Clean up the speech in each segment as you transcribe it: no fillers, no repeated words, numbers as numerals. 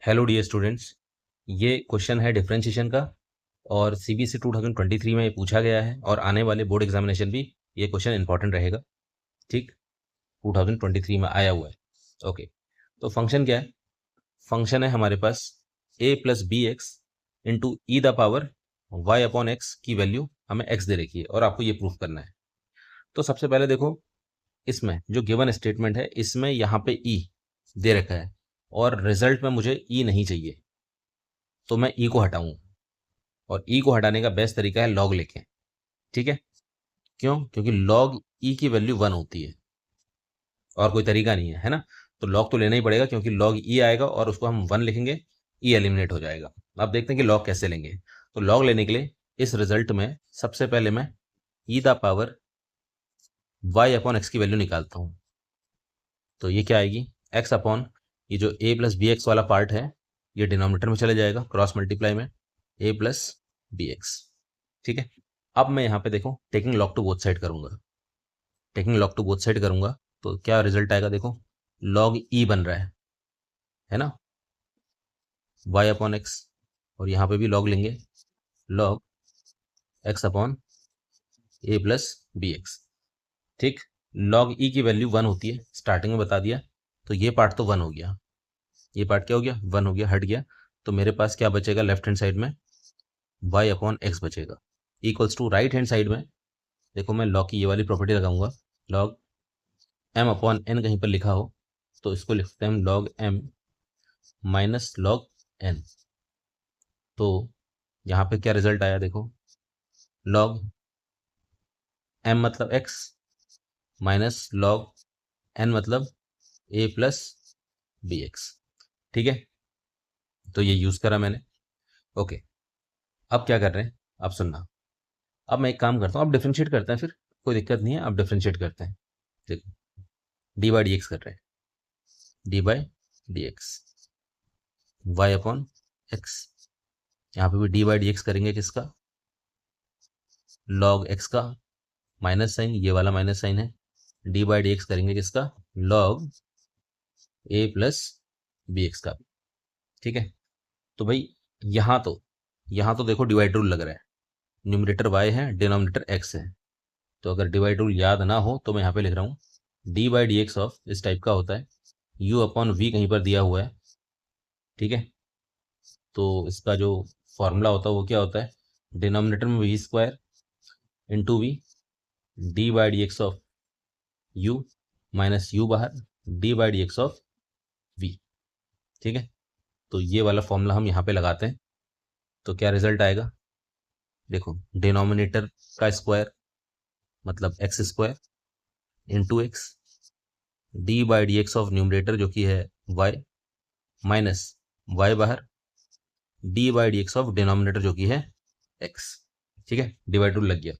Hello dear students, ये question है differentiation का और सीबीएसई 2023 में ये पूछा गया है और आने वाले बोर्ड एग्जामिनेशन भी ये क्वेश्चन इंपॉर्टेंट रहेगा। ठीक, 2023 में आया हुआ है। ओके, तो फंक्शन क्या है? फंक्शन है हमारे पास a plus b x into e the power y upon x की वैल्यू हमें x दे रखी है और आपको ये प्रूफ करना है। तो सबसे पहले देखो, इसमें जो गिवन स्टेटमेंट है इसमें यहाँ पे e दे रखा है और रिजल्ट में मुझे e नहीं चाहिए, तो मैं ई को हटाऊंगा और ई को हटाने का बेस्ट तरीका है लॉग लिखें। ठीक है, क्यों? क्योंकि लॉग ई की वैल्यू 1 होती है और कोई तरीका नहीं है ना। तो लॉग तो लेना ही पड़ेगा क्योंकि लॉग ई आएगा और उसको हम 1 लिखेंगे, ई एलिमिनेट हो जाएगा। अब देखते हैं कि लॉग कैसे लेंगे। तो लॉग लेने के लिए इस रिजल्ट में सबसे पहले मैं e the power y upon x की वैल्यू निकालता हूँ। तो ये क्या आएगी? एक्स अपॉन ये जो ए प्लस बी एक्स वाला पार्ट है ये डिनोमिनेटर में चले जाएगा क्रॉस मल्टीप्लाई में, ए प्लस बी एक्स। ठीक है, अब मैं यहाँ पे देखो taking log to both side करूंगा। Taking log to both side करूंगा तो क्या रिजल्ट आएगा? देखो, लॉग ई बन रहा है ना, वाई अपॉन एक्स, और यहाँ पे भी लॉग लेंगे, log x upon a plus b x. ठीक, लॉग ई की वैल्यू 1 होती है, स्टार्टिंग में बता दिया। तो ये पार्ट तो 1 हो गया, ये पार्ट क्या हो गया? 1 हो गया, हट गया। तो मेरे पास क्या बचेगा लेफ्ट हैंड साइड में? वाई अपॉन एक्स बचेगा, equals to right hand side में देखो मैं लॉग की ये वाली प्रॉपर्टी लगाऊंगा, लॉग एम अपॉन एन कहीं पर लिखा हो तो इसको लिखते हैं log m minus log n. तो यहाँ पे क्या रिजल्ट आया? देखो, लॉग एम मतलब एक्स माइनस लॉग एन मतलब ए प्लस बी एक्स। ठीक है, तो ये यूज करा मैंने। ओके, अब क्या कर रहे हैं आप सुनना। अब मैं एक काम करता हूँ, अब डिफ्रेंशिएट करते हैं, फिर कोई दिक्कत नहीं है, अब डिफ्रेंशिएट करते हैं। देखो, डी बाई डी एक्स कर रहे हैं, d by d x y upon x. यहाँ पे भी डी बाई डी एक्स करेंगे किसका? लॉग एक्स का, माइनस साइन, ये वाला माइनस साइन है। डी बाई डी एक्स करेंगे किसका? Log a plus b x का। ठीक है, तो भाई यहाँ तो देखो डिवाइड रूल लग रहा है, न्यूमरेटर y है, डिनोमिनेटर x है। तो अगर डिवाइड रूल याद ना हो तो मैं यहाँ पे लिख रहा हूँ D by d x of इस टाइप का होता है, u अपॉन वी कहीं पर दिया हुआ है। ठीक है, तो इसका जो फॉर्मूला होता है वो क्या होता है? डिनोमिनेटर में v square into v, d by d x of u minus u बाहर, d by d x of v। ठीक है, तो ये वाला फॉर्मूला हम यहाँ पे लगाते हैं तो क्या रिजल्ट आएगा? देखो, डिनोमिनेटर का स्क्वायर मतलब x square into x, d by d x of numerator जो कि है y माइनस y बाहर, d by d x of denominator जो कि है x। ठीक है, डिवाइड रूल लग गया,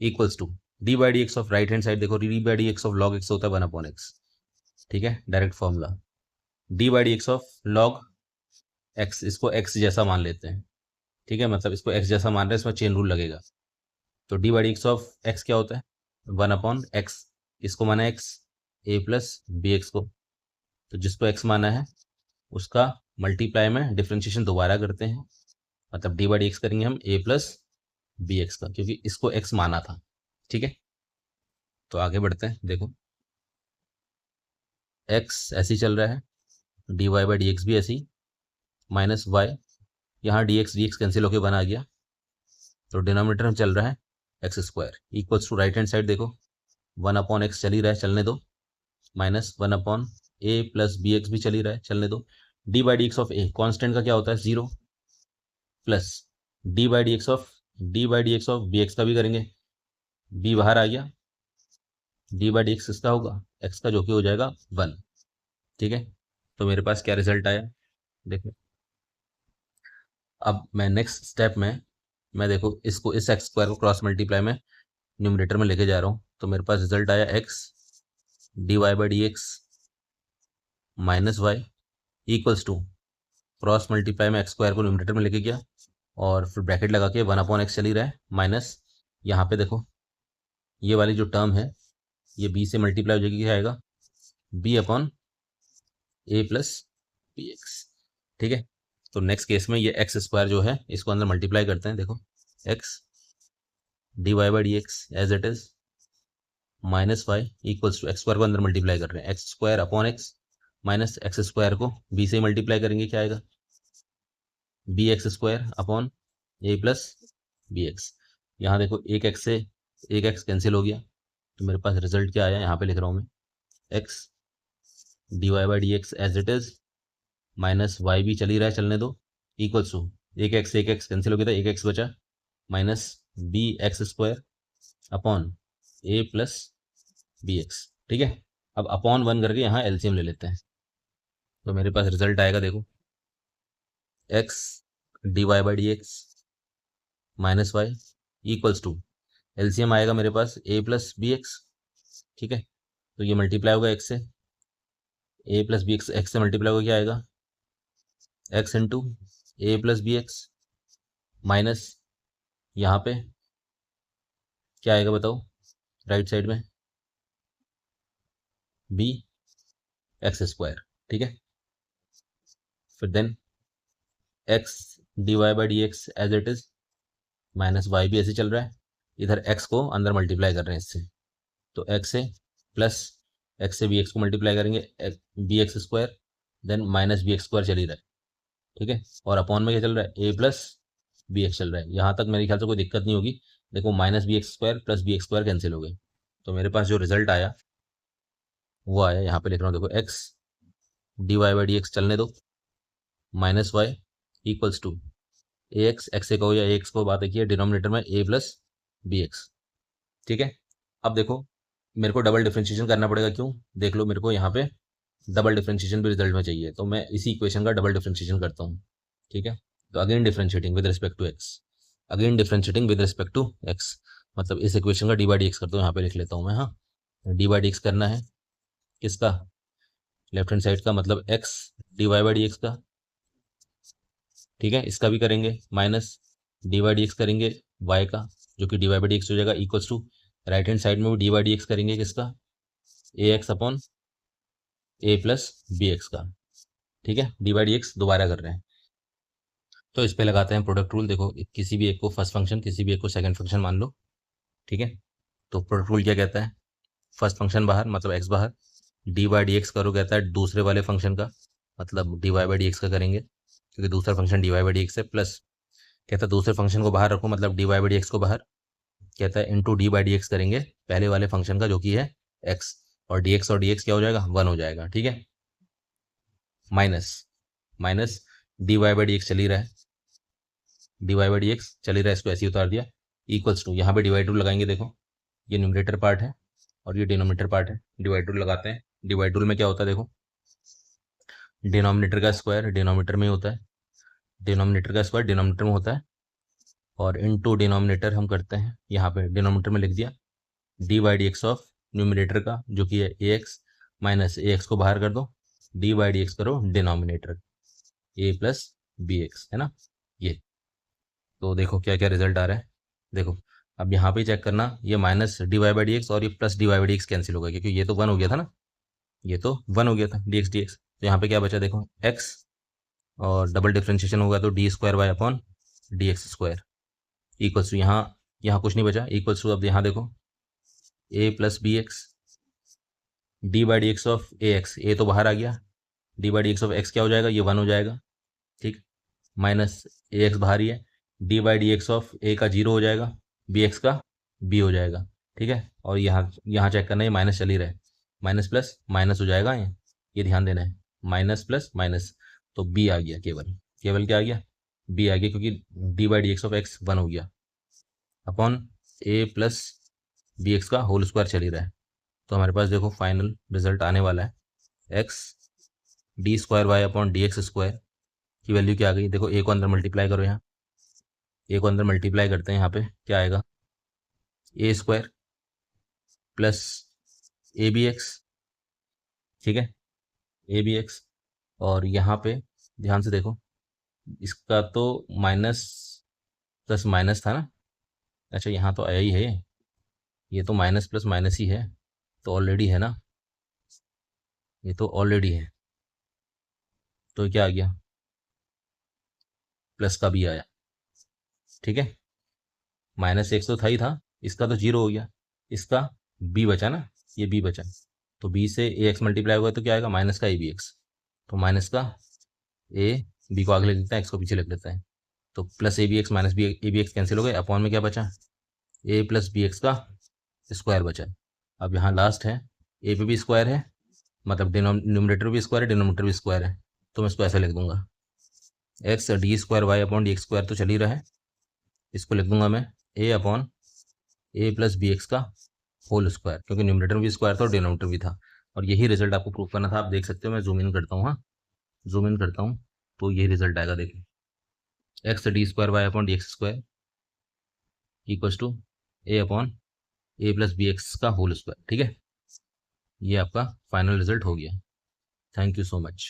equals to d by d x of right hand side देखो, d by d x of log x होता है 1 अपॉन एक्स। ठीक है, direct formula, d by d x of log x, इसको x जैसा मान लेते हैं। ठीक है, मतलब इसको x जैसा मान रहे हैं, इसमें चेन रूल लगेगा। तो D by d x of x क्या होता है? 1 अपॉन एक्स, इसको माना एक्स, ए प्लस बी एक्स को, तो जिसको एक्स माना है उसका मल्टीप्लाई में डिफ्रेंशिएशन दोबारा करते हैं, मतलब डी बाई डी एक्स करेंगे हम ए प्लस बी एक्स का, क्योंकि इसको एक्स माना था। ठीक है, तो आगे बढ़ते हैं। देखो, एक्स ऐसे ही चल रहा है, d y by d x भी ऐसी, माइनस वाई, यहाँ डी एक्स कैंसिल होकर बना गया, तो डिनोमिनेटर में चल रहा है x square, equals to right hand side देखो 1 अपॉन एक्स चल ही रहा है, चलने दो, minus 1 upon a plus b x भी चल ही रहा है, चलने दो। D by d x of a constant का क्या होता है? 0, plus d by d x of b x का भी करेंगे, बी बाहर आ गया, डी बाई डी एक्स किसका होगा? एक्स का, जो कि हो जाएगा 1। ठीक है, तो मेरे पास क्या रिजल्ट आया देखो। अब मैं नेक्स्ट स्टेप में मैं देखो इसको, इस एक्स स्क्वायर को क्रॉस मल्टीप्लाई में न्यूमरेटर में लेके जा रहा हूँ, तो मेरे पास रिजल्ट आया x d y by d x minus y equals to cross multiply में एक्स स्क्वायर को न्यूमरेटर में लेके गया और फिर ब्रैकेट लगा के 1 अपॉन एक्स चल ही रहा है, माइनस यहाँ पे देखो ये वाली जो टर्म है ये बी से मल्टीप्लाई हो जाएगी, क्या आएगा? B upon a plus b x. ठीक है। तो नेक्स्ट केस में ये एक्स स्क्वायर जो है इसको अंदर मल्टीप्लाई करते हैं। देखो x d y by d x as it is minus y equals to x square को अंदर मल्टीप्लाई कर रहे हैं, x square upon x minus x square को बी से मल्टीप्लाई करेंगे, क्या आएगा b x square upon a plus b x. यहाँ देखो एक एक्स से एक एक्स कैंसिल हो गया, तो मेरे पास रिजल्ट क्या आया, यहाँ पे लिख रहा हूँ मैं x d y by d x as it is minus y भी चल ही रहा है, चलने दो, इक्वल्स टू एक एक्स कैंसिल हो गया था, एक एक्स बचा minus b x square upon a plus b x. ठीक है। अब अपॉन वन करके यहाँ एलसीएम ले लेते हैं, तो मेरे पास रिजल्ट आएगा देखो x d y by d x minus y equals to LCM आएगा मेरे पास ए प्लस बी एक्स। ठीक है। तो ये मल्टीप्लाई होगा एक्स से, a plus b x, x से मल्टीप्लाई होगा क्या आएगा x into a plus b x minus यहाँ पे क्या आएगा बताओ राइट साइड में बी एक्स स्क्वायर। ठीक है। फिर then x d y by d x as it is minus y भी ऐसे चल रहा है, इधर एक्स को अंदर मल्टीप्लाई कर रहे हैं इससे, तो एक्स से प्लस एक्स से बी एक्स को मल्टीप्लाई करेंगे b x square then minus b x square चल ही रहा है। ठीक है। और अपॉन में क्या चल रहा है ए प्लस बी एक्स चल रहा है, यहाँ तक मेरे ख्याल से कोई दिक्कत नहीं होगी। देखो minus b x square plus b x square cancel हो गए, तो मेरे पास जो रिजल्ट आया वो आया, यहाँ पे लिख रहा हूँ देखो x d y by d x चलने दो minus y equals to a x, x को या ए एक्स को बात की है डिनोमिनेटर में ए प्लस बी एक्स। ठीक है। अब देखो मेरे को डबल डिफ्रेंशिएशन करना पड़ेगा, क्यों देख लो मेरे को यहाँ पे डबल डिफ्रेंशिएशन भी रिजल्ट में चाहिए, तो मैं इसी इक्वेशन का डबल डिफ्रेंशिएशन करता हूँ। ठीक है। तो again differentiating with respect to x, again differentiating with respect to x, मतलब इस इक्वेशन का डी बाई डी एक्स करता हूँ, यहाँ पे लिख लेता हूँ मैं। हाँ, डी बाई डी एक्स करना है किसका, लेफ्ट हैंड साइड का, मतलब x d y by d x का। ठीक है। इसका भी करेंगे minus d by d x करेंगे वाई का, जो कि d y by d x हो जाएगा equals to right hand side में भी डी बाई डी एक्स करेंगे किसका a x upon a plus b x का। ठीक है। डी बाई डी एक्स दोबारा कर रहे हैं, तो इस पे लगाते हैं प्रोडक्ट रूल। देखो किसी भी एक को फर्स्ट फंक्शन, किसी भी एक को सेकंड फंक्शन मान लो। ठीक है। तो प्रोडक्ट रूल क्या कहता है, फर्स्ट फंक्शन बाहर मतलब एक्स बाहर, डी बाई डी एक्स करो कहता है दूसरे वाले फंक्शन का, मतलब d y by d x का करेंगे क्योंकि दूसरा function d y by d x है, प्लस कहता है दूसरे फंक्शन को बाहर रखो, मतलब d y by d x को बाहर, कहता है into d by d x करेंगे पहले वाले फंक्शन का जो कि है एक्स, और डी एक्स क्या हो जाएगा 1 हो जाएगा। ठीक है। Minus minus d y by d x चल ही रहा है, d y by d x चल ही रहा है, इसको ऐसे ही उतार दिया इक्वल्स टू, यहाँ पे डिवाइड रूल लगाएंगे। देखो ये न्यूमरेटर पार्ट है और ये डिनोमिनेटर पार्ट है, डिवाइड रूल लगाते हैं। डिवाइड रूल में क्या होता है देखो, डिनोमिनेटर का स्क्वायर डिनोमिनेटर में ही होता है, डिनोमिनेटर का स्क्वायर डिनोमिनेटर में होता है, और इनटू डिनोमिनेटर हम करते हैं, यहाँ पे डिनोमिनेटर में लिख दिया d by d x of numerator का जो कि है a x, minus a x को बाहर कर दो, डी बाई डी एक्स करो denominator a plus b x, है ना ये। तो देखो क्या क्या रिजल्ट आ रहा है, देखो अब यहाँ पे चेक करना, ये minus d y by d x और ये plus d y by d x cancel हो गया, क्योंकि ये तो 1 हो गया था ना, ये तो 1 हो गया था डी एक्स, तो यहाँ पे क्या बचा देखो एक्स, और डबल डिफ्रेंशिएशन होगा तो d square y upon d x square equals to, यहाँ कुछ नहीं बचा इक्वल्स टू, अब यहाँ देखो a plus b x d by d x of a x, a तो बाहर आ गया, d by d x of x क्या हो जाएगा, ये 1 हो जाएगा। ठीक। माइनस ए एक्स बाहर ही है, d by d x of a का 0 हो जाएगा, बी एक्स का बी हो जाएगा। ठीक है। और यहाँ यहाँ चेक करना है, माइनस चल ही रहा है, माइनस प्लस माइनस हो जाएगा, ये ध्यान देना है, माइनस प्लस माइनस, तो बी आ गया, केवल केवल क्या आ गया बी आ गया, क्योंकि D by d x of x 1 हो गया upon a plus b x का होल स्क्वायर चल ही रहा है। तो हमारे पास देखो फाइनल रिजल्ट आने वाला है x d square y upon d x square की वैल्यू क्या आ गई, देखो ए को अंदर मल्टीप्लाई करो, यहाँ ए को अंदर मल्टीप्लाई करते हैं, यहाँ पे क्या आएगा a square plus a b x. ठीक है। ए बी एक्स, और यहाँ पे ध्यान से देखो इसका तो माइनस प्लस माइनस था ना, अच्छा यहाँ तो आया ही है, ये तो माइनस प्लस माइनस ही है, तो ऑलरेडी है ना, ये तो ऑलरेडी है, तो क्या आ गया प्लस का बी आया, ठीक है। माइनस एक्स तो था ही था, इसका तो जीरो हो गया, इसका बी बचा ना, ये बी बचा, तो बी से ए एक्स मल्टीप्लाई हुआ तो क्या आएगा, माइनस का ए बी एक्स, तो माइनस का ए, बी को आगे लिख देता है, एक्स को पीछे लिख देता है, तो plus a b x minus b a b x cancel हो गए, अपॉन में क्या बचा, ए प्लस बी एक्स का स्क्वायर बचा। अब यहाँ लास्ट है, ए पे भी स्क्वायर है, मतलब न्यूमरेटर भी स्क्वायर है, डिनोमिनेटर भी स्क्वायर है, तो मैं इसको ऐसा लिख दूंगा, x d square y upon d x square तो चल ही रहा है, इसको लिख दूंगा मैं a upon a plus b x का होल स्क्वायर, क्योंकि न्यूमरेटर भी स्क्वायर था और डिनोमिनेटर भी था, और यही रिजल्ट आपको प्रूव करना था। आप देख सकते हो, मैं जूम इन करता हूँ, हाँ जूम इन करता हूँ, तो यही रिजल्ट आएगा, देखिए x d square y upon d x square equals to a upon a plus b x का होल स्क्वायर, ठीक है। ये आपका फाइनल रिजल्ट हो गया। Thank you so much.